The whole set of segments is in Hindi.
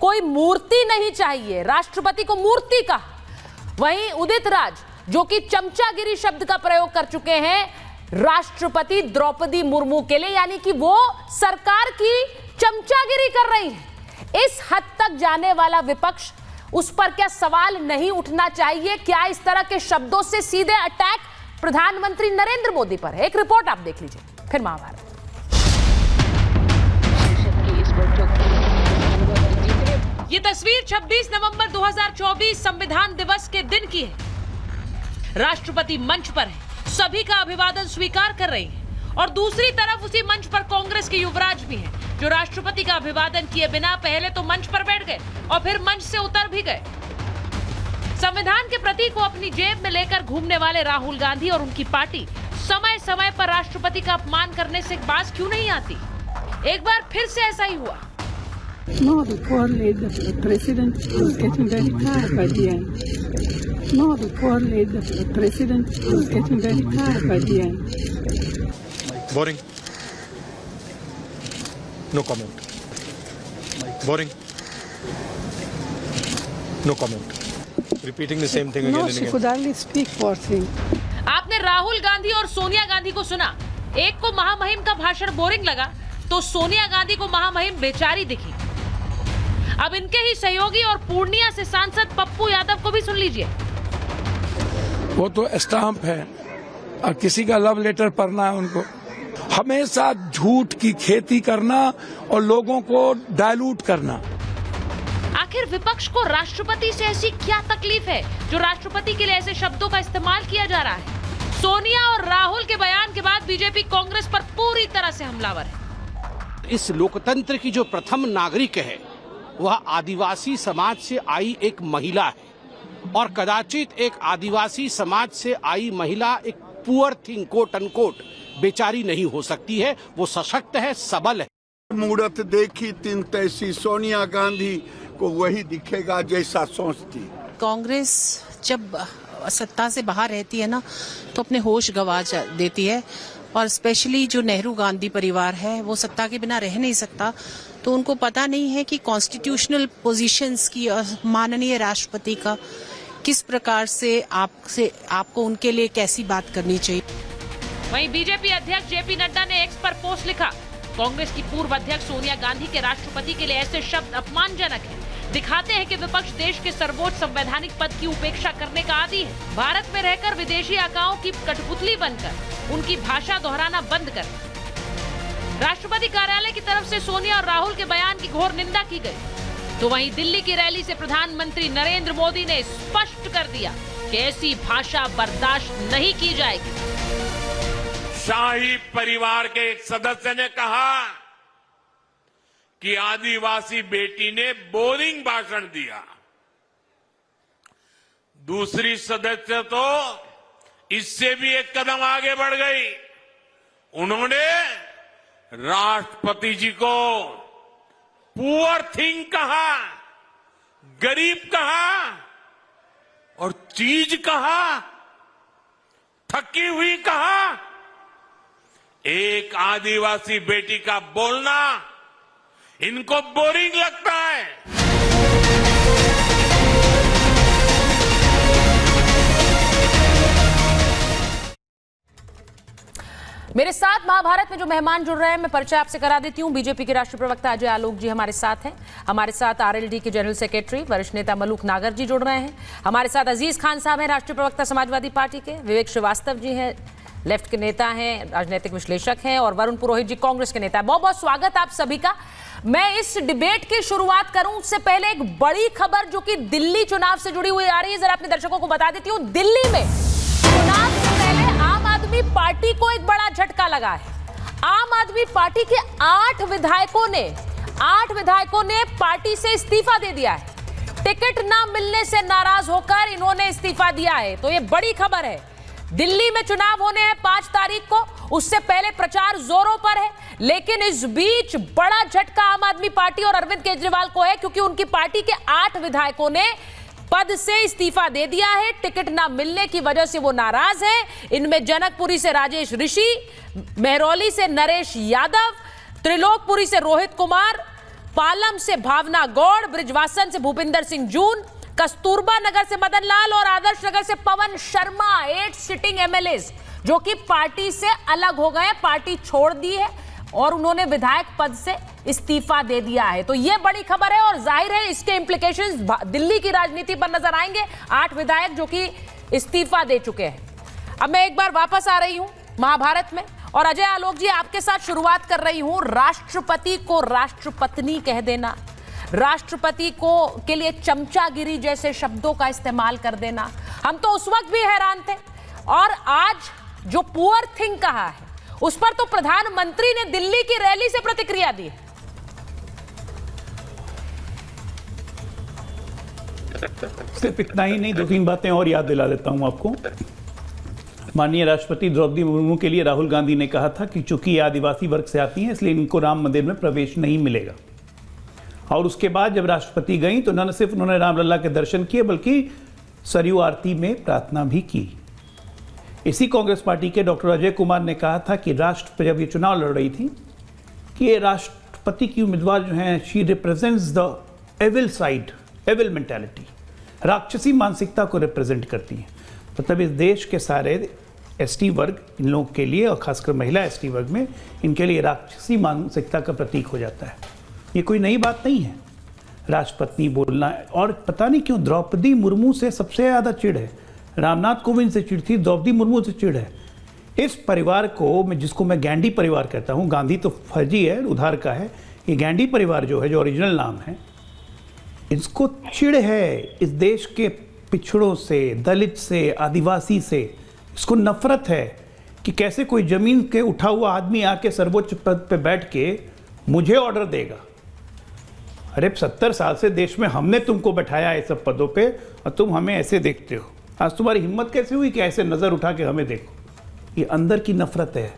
कोई मूर्ति नहीं चाहिए, राष्ट्रपति को मूर्ति कहा। वहीं उदित राज जो कि चमचागिरी शब्द का प्रयोग कर चुके हैं राष्ट्रपति द्रौपदी मुर्मू के लिए, यानी कि वो सरकार की चमचागिरी कर रही है। इस हद तक जाने वाला विपक्ष, उस पर क्या सवाल नहीं उठना चाहिए? क्या इस तरह के शब्दों से सीधे अटैक प्रधानमंत्री नरेंद्र मोदी पर है? एक रिपोर्ट आप देख लीजिए, फिर महाभारत। ये तस्वीर 26 नवंबर 2024 संविधान दिवस के दिन की है। राष्ट्रपति मंच पर है, सभी का अभिवादन स्वीकार कर रहे हैं और दूसरी तरफ उसी मंच पर कांग्रेस के युवराज भी हैं, जो राष्ट्रपति का अभिवादन किए बिना पहले तो मंच पर बैठ गए और फिर मंच से उतर भी गए। संविधान के प्रतीक को अपनी जेब में लेकर घूमने वाले राहुल गांधी और उनकी पार्टी समय समय पर राष्ट्रपति का अपमान करने से बाज क्यों नहीं आती? एक बार फिर से ऐसा ही हुआ। No, the poor lady, the president was getting very tired by the end. No, the poor lady, the president was getting very tired by the end. Boring. No comment. Boring. No comment. Repeating the same thing again No, and she again. could hardly speak, poor thing. आपने राहुल गांधी और सोनिया गांधी को सुना। एक को महामहिम का भाषण बोरिंग लगा तो सोनिया गांधी को महामहिम बेचारी दिखी। अब इनके ही सहयोगी और पूर्णिया से सांसद पप्पू यादव को भी सुन लीजिए। वो तो स्टाम्प है और किसी का लव लेटर पढ़ना है उनको। हमेशा झूठ की खेती करना और लोगों को डायलूट करना। आखिर विपक्ष को राष्ट्रपति से ऐसी क्या तकलीफ है जो राष्ट्रपति के लिए ऐसे शब्दों का इस्तेमाल किया जा रहा है? सोनिया और राहुल के बयान के बाद बीजेपी कांग्रेस पर पूरी तरह से हमलावर है। इस लोकतंत्र की जो प्रथम नागरिक है वह आदिवासी समाज से आई एक महिला है और कदाचित एक आदिवासी समाज से आई महिला एक पुअर थिंग कोट अनकोट बेचारी नहीं हो सकती है। वो सशक्त है, सबल है। मूर्त देखी तीन तैसी, सोनिया गांधी को वही दिखेगा जैसा सोचती। कांग्रेस जब सत्ता से बाहर रहती है ना तो अपने होश गंवा देती है और स्पेशली जो नेहरू गांधी परिवार है वो सत्ता के बिना रह नहीं सकता। तो उनको पता नहीं है कि कॉन्स्टिट्यूशनल पोजीशंस की माननीय राष्ट्रपति का किस प्रकार से आपको उनके लिए कैसी बात करनी चाहिए। वहीं बीजेपी अध्यक्ष जेपी नड्डा ने एक्स पर पोस्ट लिखा, कांग्रेस की पूर्व अध्यक्ष सोनिया गांधी के राष्ट्रपति के लिए ऐसे शब्द अपमानजनक हैं, दिखाते हैं कि विपक्ष देश के सर्वोच्च संवैधानिक पद की उपेक्षा करने का आदी है। भारत में रहकर विदेशी आकाओं की कठपुतली बनकर उनकी भाषा दोहराना बंद कर। राष्ट्रपति कार्यालय की तरफ से सोनिया और राहुल के बयान की घोर निंदा की गई। तो वहीं दिल्ली की रैली से प्रधानमंत्री नरेंद्र मोदी ने स्पष्ट कर दिया कि ऐसी भाषा बर्दाश्त नहीं की जाएगी। शाही परिवार के एक सदस्य ने कहा कि आदिवासी बेटी ने बोरिंग भाषण दिया। दूसरी सदस्य तो इससे भी एक कदम आगे बढ़ गई। उन्होंने राष्ट्रपति जी को पुअर थिंग कहा, गरीब कहा और चीज कहा, थकी हुई कहा। एक आदिवासी बेटी का बोलना इनको बोरिंग लगता है। मेरे साथ महाभारत में जो मेहमान जुड़ रहे हैं, मैं परिचय आपसे करा देती हूं। बीजेपी के राष्ट्रीय प्रवक्ता अजय आलोक जी हमारे साथ हैं। हमारे साथ आरएलडी के जनरल सेक्रेटरी वरिष्ठ नेता मलूक नागर जी जुड़ रहे हैं। हमारे साथ अजीज खान साहब हैं, राष्ट्रीय प्रवक्ता समाजवादी पार्टी के। विवेक श्रीवास्तव जी हैं, लेफ्ट के नेता हैं, राजनीतिक विश्लेषक हैं। और वरुण पुरोहित जी कांग्रेस के नेता हैं। बहुत बहुत स्वागत आप सभी का। मैं इस डिबेट की शुरुआत करूं उससे पहले एक बड़ी खबर जो कि दिल्ली चुनाव से जुड़ी हुई आ रही है, जरा अपने दर्शकों को बता देती हूं। दिल्ली में चुनाव से पहले आम आदमी पार्टी को एक बड़ा झटका लगा है। आम आदमी पार्टी के 8 विधायकों ने पार्टी से इस्तीफा दे दिया है। टिकट ना मिलने से नाराज होकर इन्होंने इस्तीफा दिया है। तो ये बड़ी खबर है। दिल्ली में चुनाव होने हैं 5 तारीख को, उससे पहले प्रचार जोरों पर है। लेकिन इस बीच बड़ा झटका आम आदमी पार्टी और अरविंद केजरीवाल को है, क्योंकि उनकी पार्टी के 8 विधायकों ने पद से इस्तीफा दे दिया है। टिकट ना मिलने की वजह से वो नाराज हैं। इनमें जनकपुरी से राजेश ऋषि, मेहरौली से नरेश यादव, त्रिलोकपुरी से रोहित कुमार, पालम से भावना गौड़, बृजवासन से भूपिंदर सिंह जून, कस्तूरबा नगर से मदन लाल और आदर्श नगर से पवन शर्मा 8 सिटिंग एमएलएज जो कि पार्टी से अलग हो गए, पार्टी छोड़ दी है और उन्होंने विधायक पद से इस्तीफा दे दिया है। तो यह बड़ी खबर है और जाहिर है इसके इंप्लीकेशंस दिल्ली की राजनीति पर नजर आएंगे। 8 विधायक जो कि इस्तीफा दे चुके हैं। अब मैं एक बार वापस आ रही हूं महाभारत में और अजय आलोक जी आपके साथ शुरुआत कर रही हूं। राष्ट्रपति को राष्ट्रपत्नी कह देना, राष्ट्रपति को के लिए चमचागिरी जैसे शब्दों का इस्तेमाल कर देना, हम तो उस वक्त भी हैरान थे और आज जो पुअर थिंग कहा है उस पर तो प्रधानमंत्री ने दिल्ली की रैली से प्रतिक्रिया दी। सिर्फ इतना ही नहीं, 2-3 बातें और याद दिला देता हूं आपको। माननीय राष्ट्रपति द्रौपदी मुर्मू के लिए राहुल गांधी ने कहा था कि चूंकि ये आदिवासी वर्ग से आती हैं इसलिए इनको राम मंदिर में प्रवेश नहीं मिलेगा। और उसके बाद जब राष्ट्रपति गई तो न सिर्फ उन्होंने रामलला के दर्शन किए बल्कि सरयू आरती में प्रार्थना भी की। इसी कांग्रेस पार्टी के डॉक्टर अजय कुमार ने कहा था कि राष्ट्र जब ये चुनाव लड़ रही थी कि ये राष्ट्रपति की उम्मीदवार जो हैं she represents the evil side, evil mentality, राक्षसी मानसिकता को रिप्रेजेंट करती हैं। मतलब इस देश के सारे एसटी वर्ग इन लोगों के लिए और खासकर महिला एसटी वर्ग में इनके लिए राक्षसी मानसिकता का प्रतीक हो जाता है। ये कोई नई बात नहीं है राष्ट्रपति बोलना। और पता नहीं क्यों द्रौपदी मुर्मू से सबसे ज़्यादा चिढ़ है, रामनाथ कोविंद से चिढ़ थी, द्रौपदी मुर्मू से चिढ़ है। इस परिवार को जिसको मैं गैंडी परिवार कहता हूँ, गांधी तो फर्जी है, उधार का है, ये गैंडी परिवार जो है, जो ओरिजिनल नाम है, इसको चिढ़ है इस देश के पिछड़ों से, दलित से, आदिवासी से। इसको नफरत है कि कैसे कोई जमीन के उठा हुआ आदमी आके सर्वोच्च पद पे बैठ के मुझे ऑर्डर देगा। अरे 70 साल से देश में हमने तुमको बैठाया है सब पदों पे और तुम हमें ऐसे देखते हो। आज तुम्हारी हिम्मत कैसे हुई कि ऐसे नज़र उठा के हमें देखो। ये अंदर की नफरत है।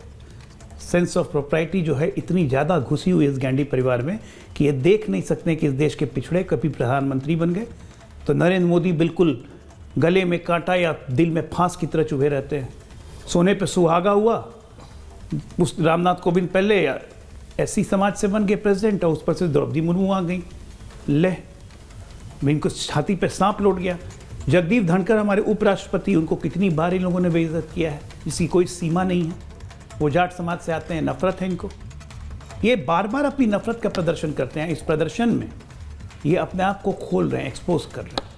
सेंस ऑफ प्रोप्राइटी जो है इतनी ज़्यादा घुसी हुई इस गांधी परिवार में कि ये देख नहीं सकते कि इस देश के पिछड़े कभी प्रधानमंत्री बन गए तो नरेंद्र मोदी बिल्कुल गले में कांटा या दिल में फांस की तरह चुभे रहते हैं। सोने पे सुहागा हुआ, उस रामनाथ कोविंद पहले एससी समाज से बन गए प्रेसिडेंट और उस पर से द्रौपदी मुर्मू आ गई। ले इनको छाती पे सांप लौट गया। जगदीप धनखड़ हमारे उपराष्ट्रपति, उनको कितनी बार इन लोगों ने बेइज्जत किया है, इसकी कोई सीमा नहीं है। वो जाट समाज से आते हैं, नफरत है इनको। ये बार बार अपनी नफरत का प्रदर्शन करते हैं। इस प्रदर्शन में ये अपने आप को खोल रहे हैं, एक्सपोज कर रहे हैं।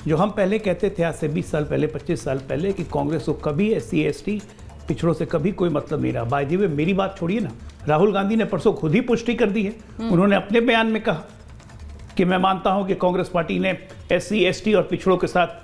जो हम पहले कहते थे आज से 20 साल पहले, 25 साल पहले कि कांग्रेस को कभी SC ST पिछड़ों से कभी कोई मतलब नहीं रहा। बाय द वे मेरी बात छोड़िए ना, राहुल गांधी ने परसों खुद ही पुष्टि कर दी है। उन्होंने अपने बयान में कहा कि मैं मानता हूं कि कांग्रेस पार्टी ने SC ST और पिछड़ों के साथ